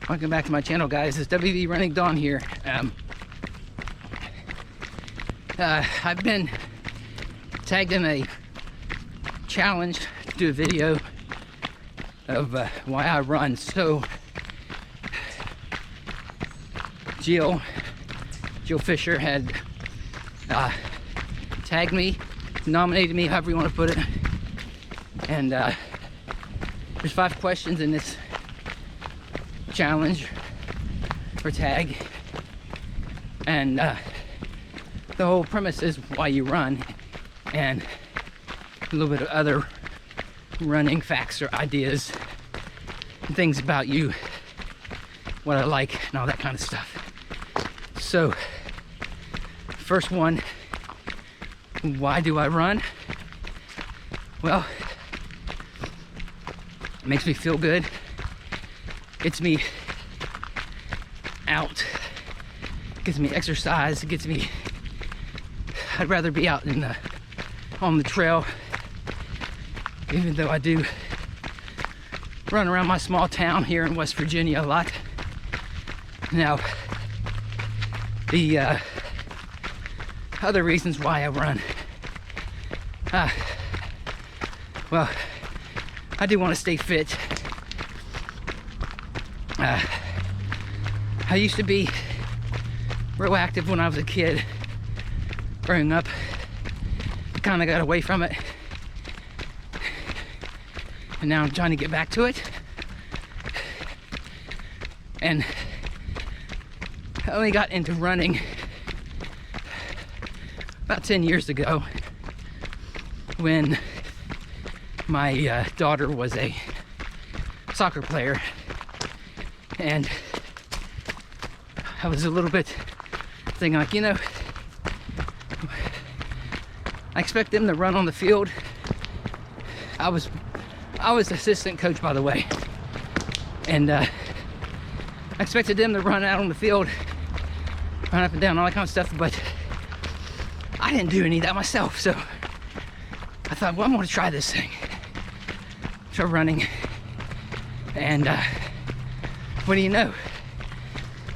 Welcome back to my channel, guys. It's WV Running Dawn here. I've been tagged in a challenge to do a video of why I run. So Jill Fisher had tagged me, nominated me, however you want to put it, and there's 5 questions in this challenge or tag, and the whole premise is why you run and a little bit of other running facts or ideas and things about you, what I like and all that kind of stuff. So first one, why do I run? Well, it makes me feel good, gets me out, gets me exercise, it gets me, I'd rather be out in on the trail, even though I do run around my small town here in West Virginia a lot. Now, the other reasons why I run, well, I do want to stay fit. I used to be real active when I was a kid, growing up. Kind of got away from it, and now I'm trying to get back to it. And I only got into running about 10 years ago, when my daughter was a soccer player, and I was a little bit thinking, like, you know, I expect them to run on the field. I was assistant coach, by the way, and I expected them to run out on the field, run up and down, all that kind of stuff, but I didn't do any of that myself. So I thought, well, I'm going to try this thing, try running, and what do you know?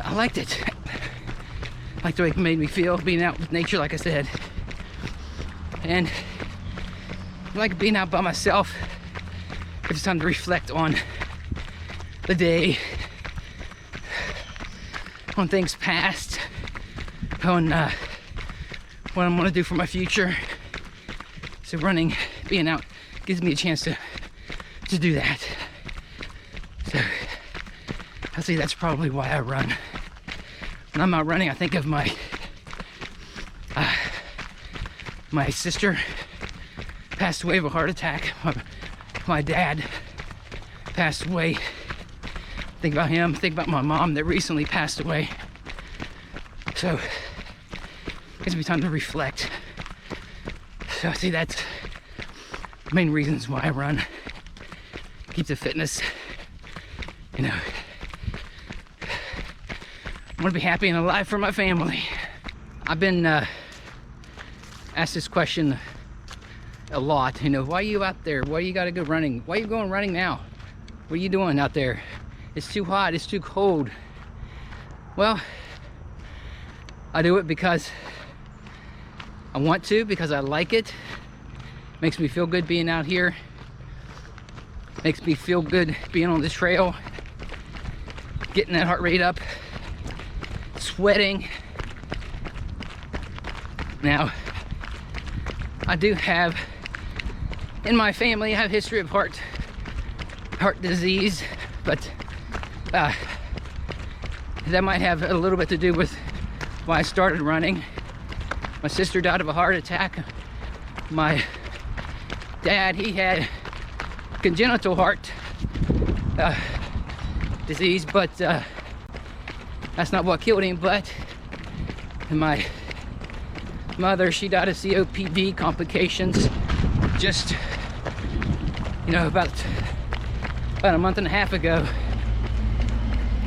I liked it. I liked the way it made me feel, being out with nature, like I said. And I like being out by myself. It's time to reflect on the day, on things past, on what I'm going to do for my future. So running, being out, gives me a chance to do that. So I'll say that's probably why I run. When I'm out running, I think of my sister passed away of a heart attack. My dad passed away. Think about him. Think about my mom that recently passed away. So it gives me time to reflect. So I see that's the main reasons why I run. Keep the fitness, you know. I want to be happy and alive for my family. I've been asked this question a lot, you know, why are you out there? Why you gotta go running? Why are you going running now? What are you doing out there? It's too hot, it's too cold. Well, I do it because I want to, because I like it. Makes me feel good being out here. Makes me feel good being on the trail, getting that heart rate up, sweating. Now, I do have, in my family, I have a history of heart disease, but that might have a little bit to do with why I started running. My sister died of a heart attack. My dad, he had congenital heart disease, but that's not what killed him. But my mother, she died of COPD complications just, you know, about a month and a half ago.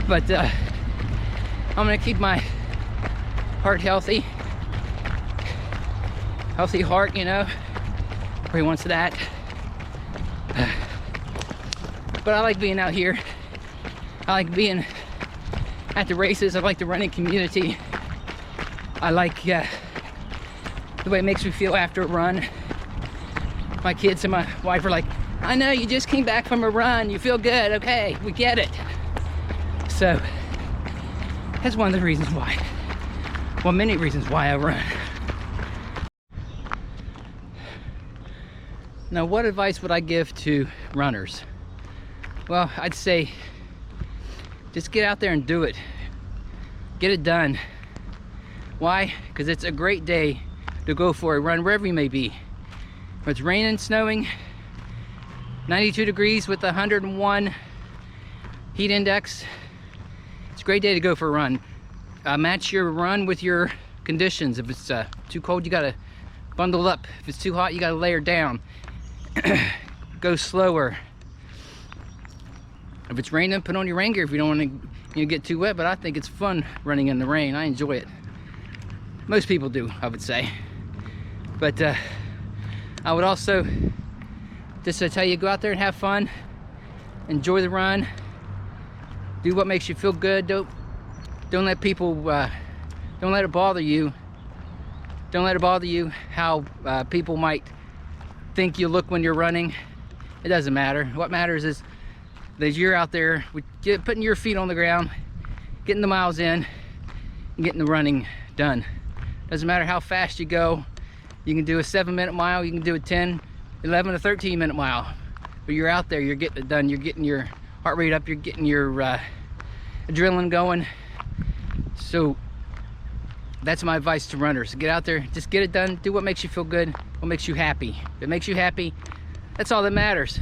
But I'm gonna keep my heart healthy heart, you know. Everybody wants that. But I like being out here. I like being at the races. I like the running community. I like the way it makes me feel after a run. My kids and my wife are like, I know you just came back from a run, you feel good. Okay, we get it. So that's one of the reasons why, well, many reasons why I run. Now, what advice would I give to runners? Well, I'd say just get out there and do it. Get it done. Why? Because it's a great day to go for a run wherever you may be. If it's raining, snowing, 92 degrees with 101 heat index, it's a great day to go for a run. Match your run with your conditions. If it's too cold, you gotta bundle up. If it's too hot, you gotta layer down. Go slower. If it's raining, put on your rain gear if you don't want to get too wet, but I think it's fun running in the rain. I enjoy it. Most people do, I would say. But I would also just tell you, go out there and have fun. Enjoy the run. Do what makes you feel good. Don't let people, don't let it bother you. Don't let it bother you how people might think you look when you're running. It doesn't matter. What matters is that you're out there putting your feet on the ground, getting the miles in, and getting the running done. Doesn't matter how fast you go. You can do a 7-minute mile, you can do a 10, 11 or 13-minute mile. But you're out there, you're getting it done, you're getting your heart rate up, you're getting your adrenaline going. So that's my advice to runners. Get out there, just get it done, do what makes you feel good, what makes you happy. If it makes you happy, that's all that matters.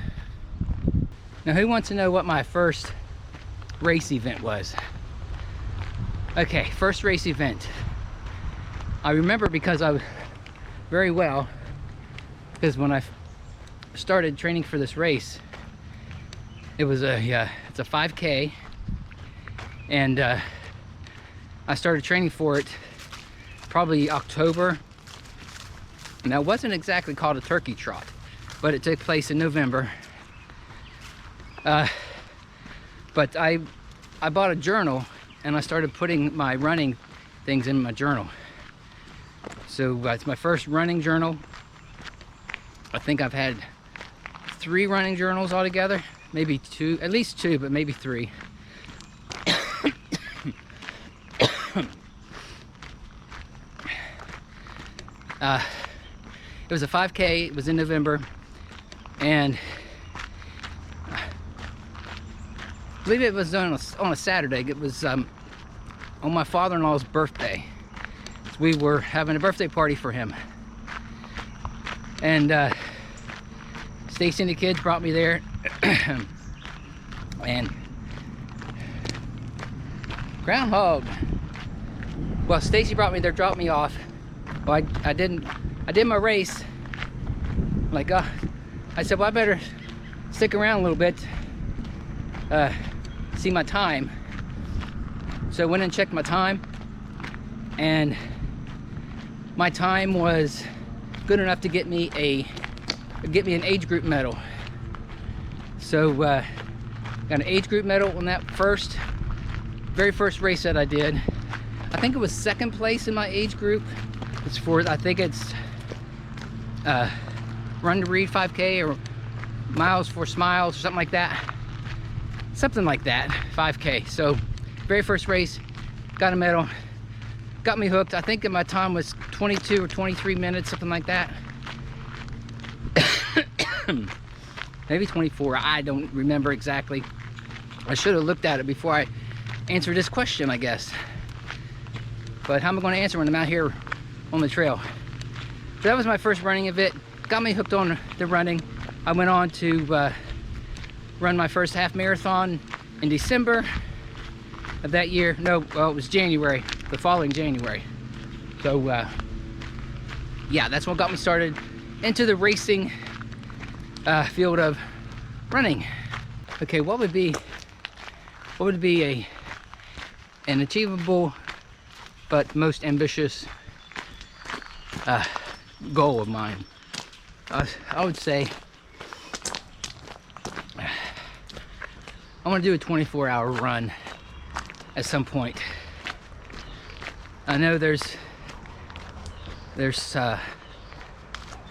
Now, who wants to know what my first race event was? Okay, first race event. I remember because I was very well, because when I started training for this race, it was it's a 5K, and I started training for it probably October. Now, it wasn't exactly called a turkey trot, but it took place in November. But I bought a journal and I started putting my running things in my journal. So it's my first running journal. I think I've had 3 running journals altogether, maybe 2, at least 2, but maybe 3. It was a 5K, it was in November, and I believe it was on a Saturday. It was on my father-in-law's birthday. So we were having a birthday party for him, and Stacy and the kids brought me there, and groundhog. Well, Stacy brought me there, dropped me off. Well, I did my race. Like, I said, well, I better stick around a little bit, see my time. So I went and checked my time, and my time was good enough to get me an age group medal. So got an age group medal on that very first race that I did. I think it was 2nd place in my age group. It's for, I think it's Run to Read 5K or Miles for Smiles or something like that. Something like that, 5K. So very first race, got a medal, got me hooked. I think my time was 22 or 23 minutes, something like that. Maybe 24, I don't remember exactly. I should have looked at it before I answered this question, I guess. But how am I going to answer when I'm out here on the trail? So that was my first running event. Got me hooked on the running. I went on to run my first half marathon in December of that year. No, well, it was January, the following January. So yeah, that's what got me started into the racing field of running. Okay, what would be an achievable but most ambitious goal of mine? I would say I want to do a 24-hour run at some point. I know there's I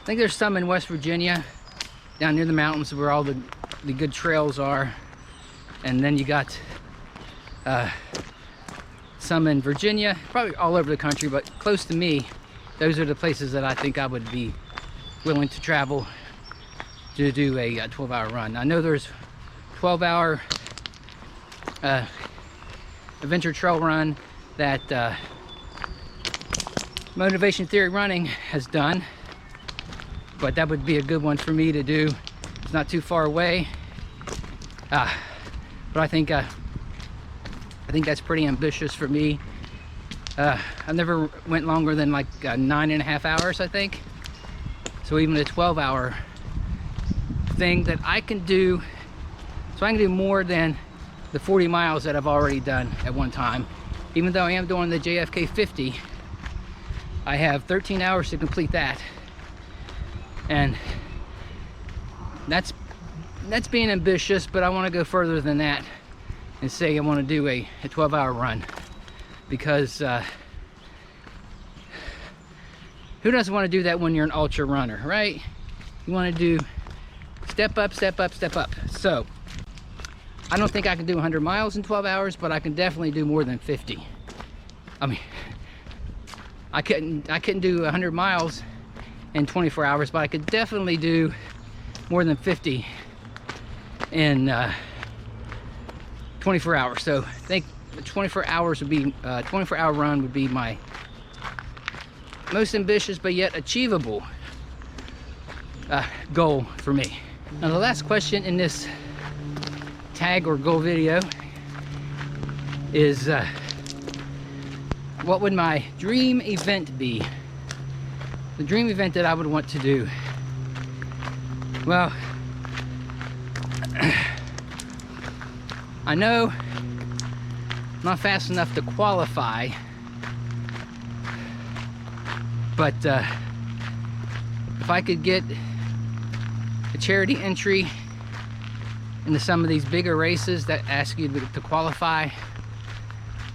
think there's some in West Virginia, down near the mountains where all the good trails are. And then you got some in Virginia, probably all over the country, but close to me, those are the places that I think I would be willing to travel to do a 12-hour run. I know there's 12-hour adventure trail run that Motivation Theory Running has done, but that would be a good one for me to do. It's not too far away, but I think that's pretty ambitious for me. I never went longer than like 9.5 hours, I think. So even a 12-hour thing that I can do, so I can do more than the 40 miles that I've already done at one time. Even though I am doing the JFK 50, I have 13 hours to complete that. And that's being ambitious, but I want to go further than that and say I want to do a 12-hour run, because who doesn't want to do that when you're an ultra runner, right? You want to do step up, step up, step up. So I don't think I can do 100 miles in 12 hours, but I can definitely do more than 50. I mean, I couldn't do 100 miles in 24 hours, but I could definitely do more than 50 in 24 hours. So I think 24 hours would be 24-hour run would be my most ambitious but yet achievable goal for me. Now the last question in this tag or goal video is what would my dream event be? The dream event that I would want to do. Well, I know I'm not fast enough to qualify, but if I could get a charity entry into some of these bigger races that ask you to qualify,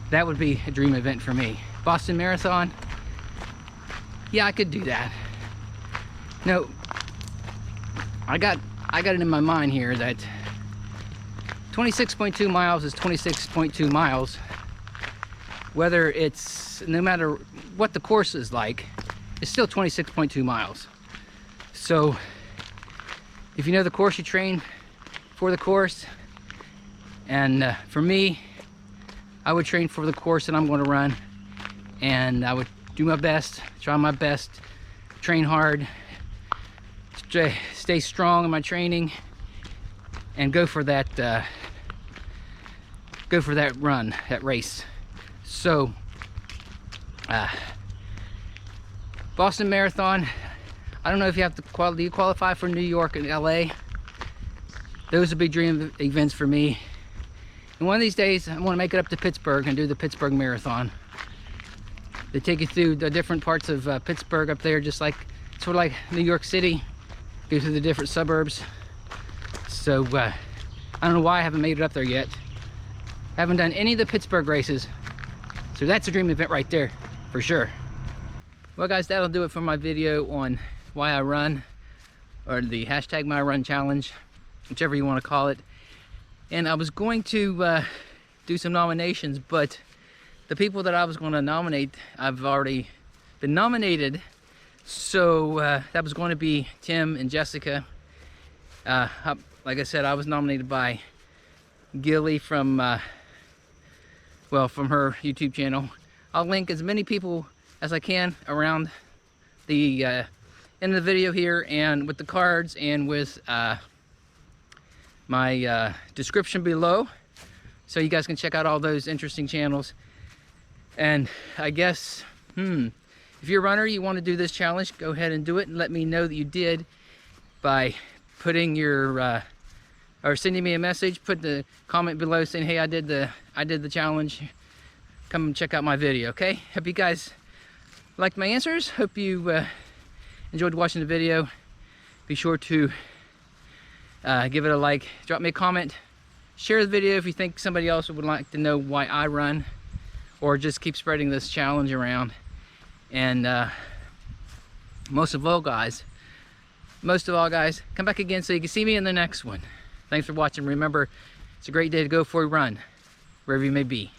that would be a dream event for me. Boston Marathon, yeah, I could do that. No, I got it in my mind here that 26.2 miles is 26.2 miles, whether it's, no matter what the course is like, it's still 26.2 miles. So if you know the course, you train for the course. And for me, I would train for the course that I'm going to run, and I would do my best, try my best, train hard, stay strong in my training, and go for that run, that race. So Boston Marathon, I don't know if you have to qualify for New York and LA. Those would be dream events for me. And one of these days, I want to make it up to Pittsburgh and do the Pittsburgh Marathon. They take you through the different parts of Pittsburgh up there, just like, sort of like New York City. Go through the different suburbs. So I don't know why I haven't made it up there yet. Haven't done any of the Pittsburgh races. So that's a dream event right there, for sure. Well guys, that'll do it for my video on why I run, or the hashtag my run challenge, whichever you want to call it. And I was going to do some nominations, but the people that I was going to nominate, I've already been nominated. So that was going to be Tim and Jessica. Like I said, I was nominated by Gilly from from her YouTube channel. I'll link as many people as I can around the end of the video here, and with the cards, and with my description below, so you guys can check out all those interesting channels. And I guess, if you're a runner, you want to do this challenge, go ahead and do it, and let me know that you did by putting your or sending me a message. Put the comment below saying, hey, I did the challenge, come and check out my video. Okay, hope you guys liked my answers. Hope you enjoyed watching the video. Be sure to give it a like, drop me a comment Share the video if you think somebody else would like to know why I run, or just keep spreading this challenge around. And most of all, guys, come back again so you can see me in the next one. Thanks for watching. Remember, it's a great day to go for a run, wherever you may be.